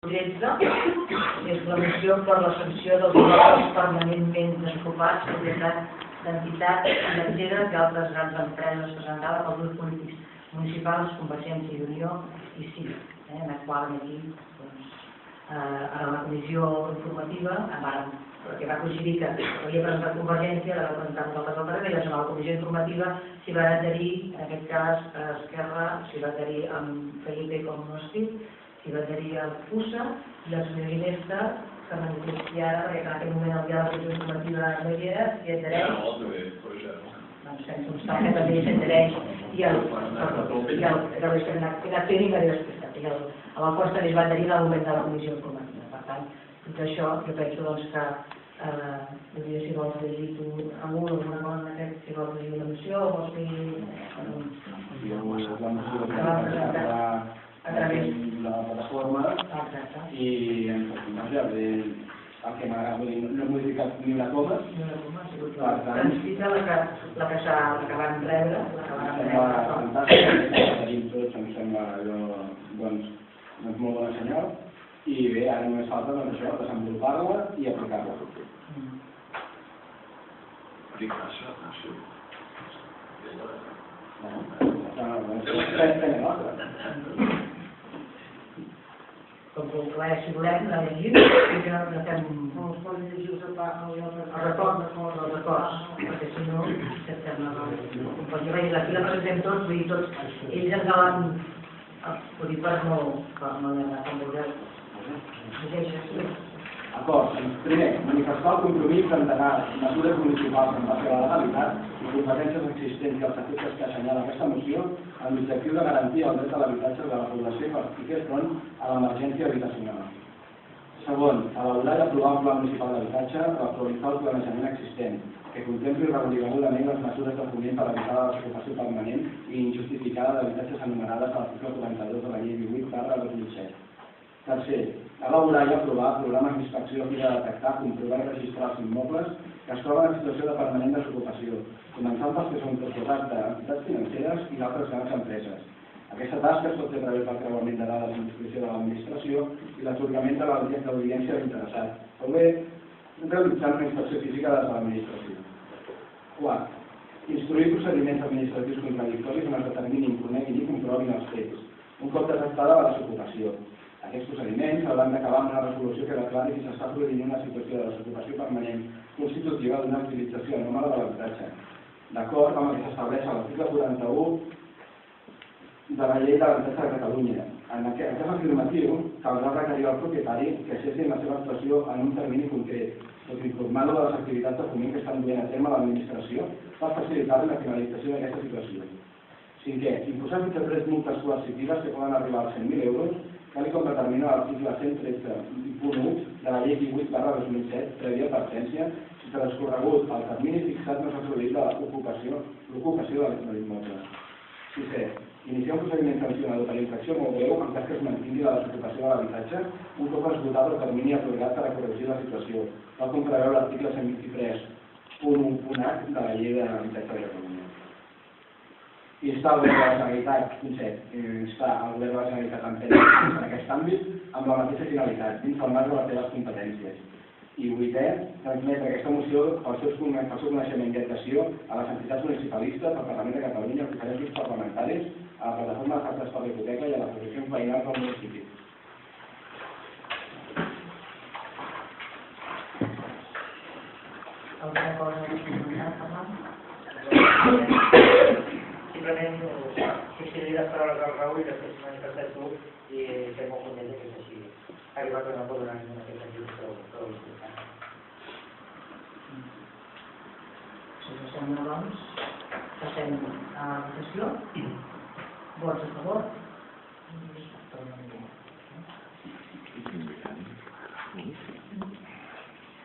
13 és la moció per la sanció dels locals permanentment desocupats, propietat d'entitats financeres i altres grans empreses presentada pels grups polítics municipals, Convergència i Unió i CiU, en la qual aquí, a la comissió informativa, perquè va coincidir que havia presentat Convergència, la va presentar nosaltres al Parlament, i a la comissió informativa s'hi va adherir, en aquest cas Esquerra, s'hi va adherir amb Felipe com no escrit, s'hi va adherir el PUSA i el senyor Ginesta, que manifesti ara, perquè en aquell moment el dia de la comissió informativa no hi era, s'hi adhereix. Doncs sense constar que també s'hi adhereix i a la qual també es va adherir en el moment de la comissió informativa. Per tant, tot això jo penso que si vols llegir tu alguna cosa d'aquest, si vols llegir una moció o vols dir a través de la plataforma i en el que m'agrada, no he modificat ni una coma. Transcrita la que van rebre. Em sembla fantàstic, tenim tots, em sembla molt bona senyal i bé, ara només falta això, desenvolupar-la i aplicar-la. Si volem, la llegim i que no fem els records, perquè si no, acceptem la aquí la presentem tots, vull dir tots, ells ens l'han, vull dir, per no anar com vulgueu. Acord. Primer, manifestar el compromís d'endegar mesures municipals en base a la legalitat i competències existents i els efectes que assenyala aquesta moció amb l'objectiu de garantir el dret a l'habitatge de la població per fer front a l'emergència habitacional. Segon, elaborar i aprovar un pla municipal d'habitatge per actualitzar el planejament existent, que contempli regularment les mesures de foment per evitar la desocupació permanent i injustificada d'habitatges enumerades a l'article 42 de la llei 18/2007. Tercer, elaborar i aprovar programes d'inspecció a fi de detectar, comprovar i registrar els immobles que es troben en situació de permanent desocupació, començant pels que són propietats d'entitats financeres i d'altres grans empreses. Aquesta tasca es pot fer a través del creuament de dades en disposició de l'administració i l'atorgament de l'audiència de l'interessat, o bé realitzant una inspecció física des de l'administració. Quart, instruir procediments administratius contradictoris on es determinin, coneguin i comprovin els fets, un cop detectada la desocupació. Aquests procediments hauran d'acabar amb una resolució que declari si s'està produint una situació de desocupació permanent constitutiva d'una utilització anòmala de l'habitatge, d'acord amb el que s'estableix a l'article 41 de la llei de l'habitatge de Catalunya. En aquest cas afirmatiu, caldrà requerir al propietari que cessi la seva actuació en un termini concret, tot informant-lo de les activitats de foment que estan duent a terme l'administració per facilitar-li la finalització d'aquesta situació. Cinquè, imposar fins a 3 multes coercitives que poden arribar als 100.000 euros, tal com determina l'article 113.1 de la llei 18/2007, prèvia advertència, si transcorregut el termini fixat no s'ha produït l'ocupació de l'immoble. Sisè, iniciar un procediment sancionador per infracció molt greu en cas que es mantingui la desocupació de l'habitatge un cop esgotat el termini atorgat per a corregir la situació, tal com preveu l'article 123.1h de la llei de l'habitatge de Catalunya. Instar el govern de la Generalitat, instar el govern de la Generalitat a emprendre en aquest àmbit amb la mateixa finalitat, d'informar de les seves competències. I vuitè, transmetre aquesta moció pel seu coneixement i adhesió a les entitats municipalistes, al Parlament de Catalunya, als diferents grups parlamentaris, a la plataforma de pactes per la hipoteca i a les associacions veïnals del municipi. Alguna cosa a parlar? Simplement, substituir les paraules del Raül i després manifestar tu i ser molt content que és així. Ha arribat a una cosa en aquest sentit prou important. Si us sembla, doncs, passem a la votació. Vots a favor?